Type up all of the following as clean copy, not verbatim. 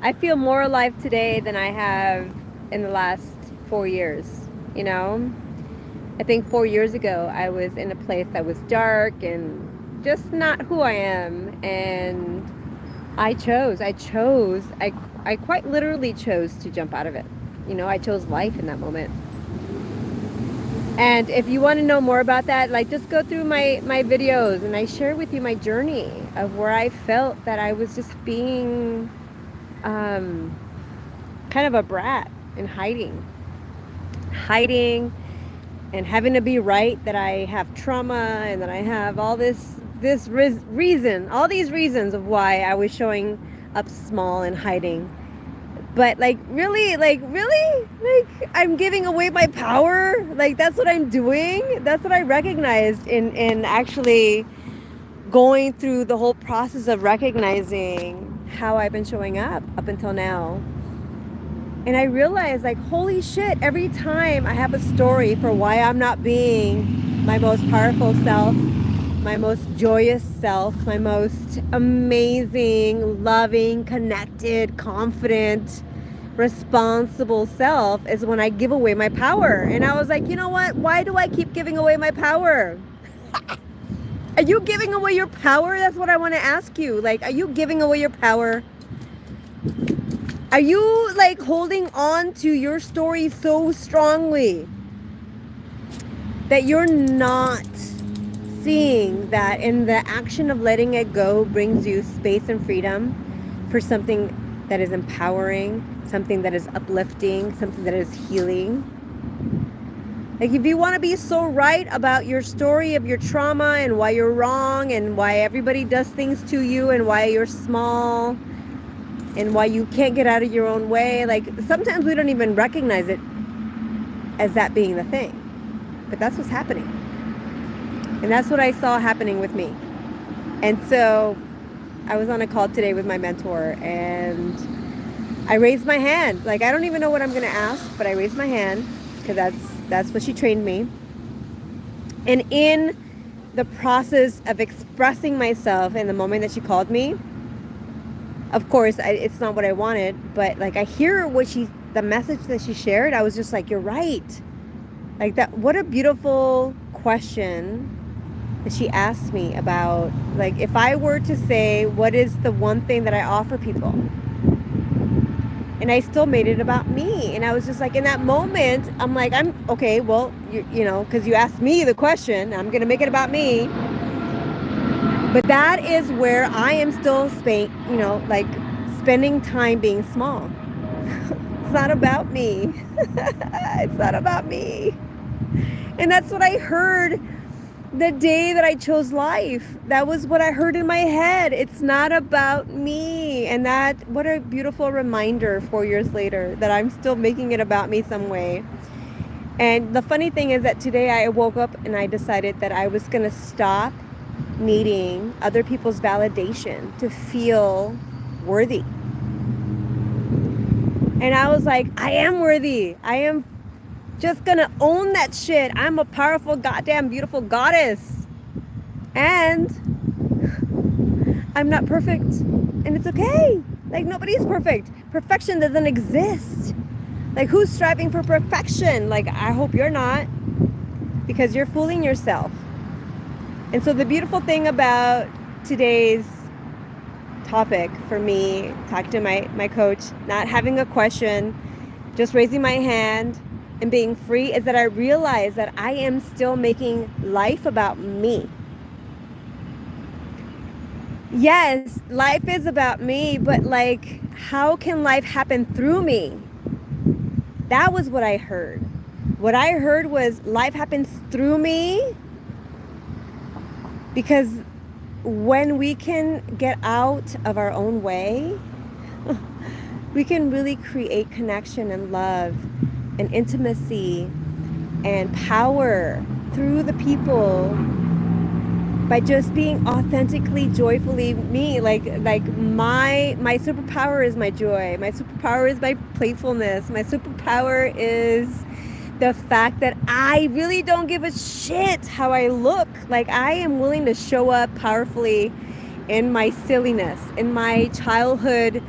I feel more alive today than I have in the last 4 years, you know? I think 4 years ago, I was in a place that was dark and just not who I am. And I quite literally chose to jump out of it. I chose life in that moment. And if you want to know more about that, like just go through my videos and I share with you my journey of where I felt that I was just being um, kind of a brat and hiding and having to be right, that I have trauma and that I have all all these reasons of why I was showing up small and hiding. But like I'm giving away my power. Like that's what I'm doing. That's what I recognized in actually going through the whole process of recognizing how I've been showing up until now. And I realized, like, holy shit, every time I have a story for why I'm not being my most powerful self, my most joyous self, my most amazing, loving, connected, confident, responsible self, is when I give away my power. And I was like, you know what? Why do I keep giving away my power? Are you giving away your power? That's what I want to ask you. Like, are you giving away your power? Are you like holding on to your story so strongly that you're not seeing that in the action of letting it go brings you space and freedom for something that is empowering, something that is uplifting, something that is healing? Like, if you want to be so right about your story of your trauma and why you're wrong and why everybody does things to you and why you're small and why you can't get out of your own way, like sometimes we don't even recognize it as that being the thing. But that's what's happening. And that's what I saw happening with me. And so I was on a call today with my mentor and I raised my hand. Like, I don't even know what I'm going to ask, but I raised my hand because that's what she trained me. And in the process of expressing myself in the moment that she called me, of course, it's not what I wanted, but like I hear the message that she shared, I was just like, you're right. Like that, what a beautiful question that she asked me about, like, if I were to say, what is the one thing that I offer people? And I still made it about me. And I was just like, in that moment, I'm like, I'm okay, well, you know, because you asked me the question, I'm going to make it about me. But that is where I am still spending time being small. It's not about me. It's not about me. And that's what I heard the day that I chose life. That was what I heard in my head. It's not about me. And what a beautiful reminder 4 years later that I'm still making it about me some way. And the funny thing is that today I woke up and I decided that I was going to stop needing other people's validation to feel worthy. And I was like, I am worthy. I am just gonna own that shit. I'm a powerful, goddamn beautiful goddess. And I'm not perfect. And it's okay. Like, nobody's perfect. Perfection doesn't exist. Like, who's striving for perfection? Like, I hope you're not, because you're fooling yourself. And so the beautiful thing about today's topic for me, talking to my coach, not having a question, just raising my hand and being free, is that I realize that I am still making life about me. Yes, life is about me, but like, how can life happen through me? That was what I heard. What I heard was life happens through me, because when we can get out of our own way, we can really create connection and love and intimacy and power through the people by just being authentically, joyfully me. Like my superpower is my joy. My superpower is my playfulness. My superpower is the fact that I really don't give a shit how I look. Like, I am willing to show up powerfully in my silliness, in my childhood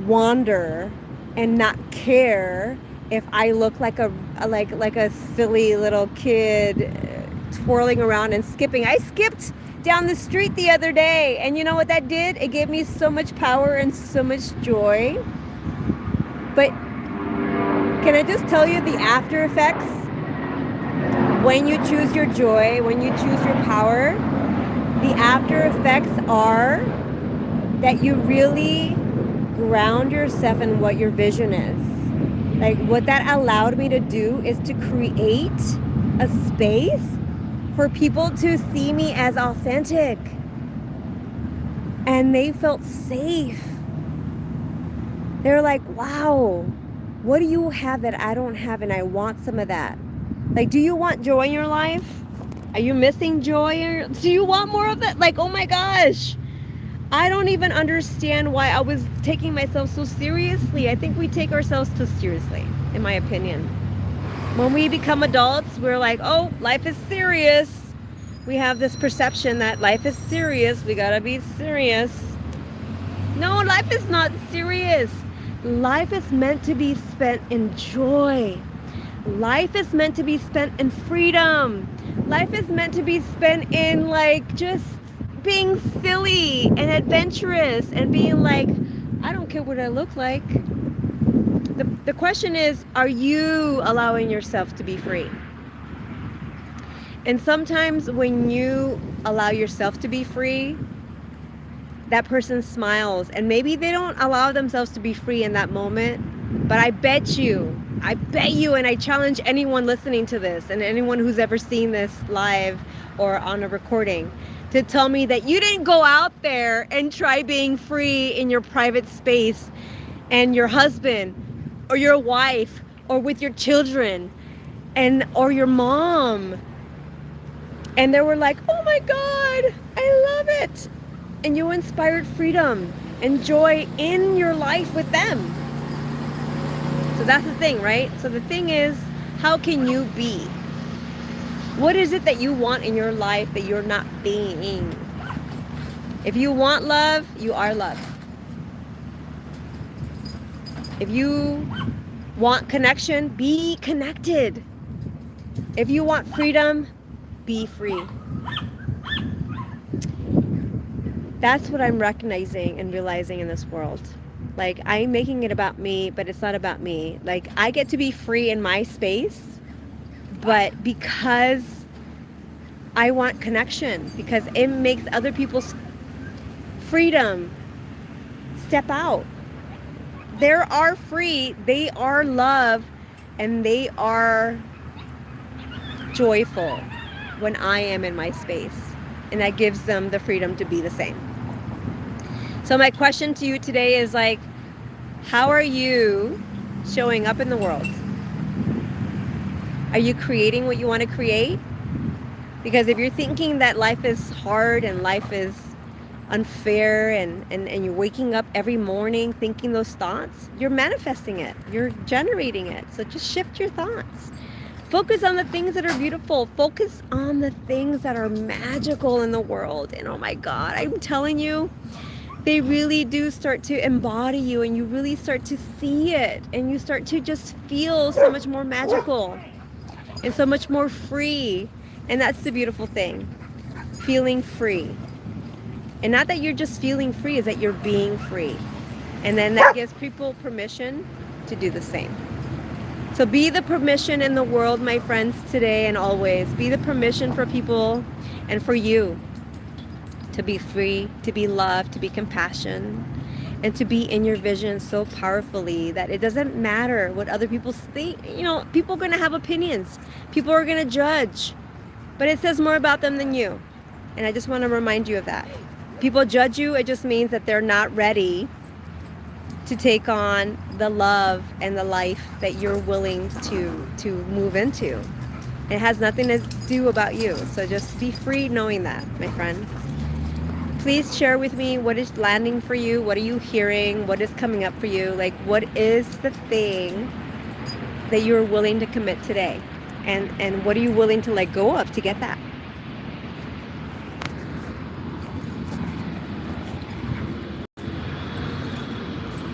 wander and not care if I look like a silly little kid twirling around and skipping. I skipped down the street the other day, and you know what that did? It gave me so much power and so much joy. But can I just tell you the after effects? When you choose your joy, when you choose your power, the after effects are that you really ground yourself in what your vision is. Like, what that allowed me to do is to create a space for people to see me as authentic. And they felt safe. They're like, wow, what do you have that I don't have, and I want some of that? Like, do you want joy in your life? Are you missing joy? Or do you want more of that? Like, oh my gosh. I don't even understand why I was taking myself so seriously. I think we take ourselves too seriously, in my opinion. When we become adults, we're like, oh, life is serious. We have this perception that life is serious. We gotta be serious. No, life is not serious. Life is meant to be spent in joy. Life is meant to be spent in freedom. Life is meant to be spent in like just being silly and adventurous and being like, I don't care what I look like. The question is, are you allowing yourself to be free? And sometimes when you allow yourself to be free, that person smiles, and maybe they don't allow themselves to be free in that moment, but I bet you, and I challenge anyone listening to this and anyone who's ever seen this live or on a recording to tell me that you didn't go out there and try being free in your private space and your husband or your wife or with your children or your mom. And they were like, oh my God, I love it. And you inspired freedom and joy in your life with them. So that's the thing, right? So the thing is, how can you be? What is it that you want in your life that you're not being? If you want love, you are love. If you want connection, be connected. If you want freedom, be free. That's what I'm recognizing and realizing in this world. Like, I'm making it about me, but it's not about me. Like, I get to be free in my space, but because I want connection, because it makes other people's freedom step out. They are free, they are love, and they are joyful when I am in my space. And that gives them the freedom to be the same. So my question to you today is like, how are you showing up in the world? Are you creating what you want to create? Because if you're thinking that life is hard and life is unfair and you're waking up every morning thinking those thoughts, you're manifesting it. You're generating it. So just shift your thoughts. Focus on the things that are beautiful. Focus on the things that are magical in the world. And oh my God, I'm telling you, they really do start to embody you, and you really start to see it, and you start to just feel so much more magical and so much more free. And that's the beautiful thing, feeling free. And not that you're just feeling free, is that you're being free. And then that gives people permission to do the same. So be the permission in the world, my friends, today and always. Be the permission for people and for you to be free, to be loved, to be compassion, and to be in your vision so powerfully that it doesn't matter what other people think. You know, people are going to have opinions. People are going to judge. But it says more about them than you. And I just want to remind you of that. People judge you, it just means that they're not ready to take on the love and the life that you're willing to move into. It has nothing to do about you. So just be free knowing that, my friend. Please share with me what is landing for you. What are you hearing? What is coming up for you? Like, what is the thing that you're willing to commit today? And what are you willing to let go of to get that?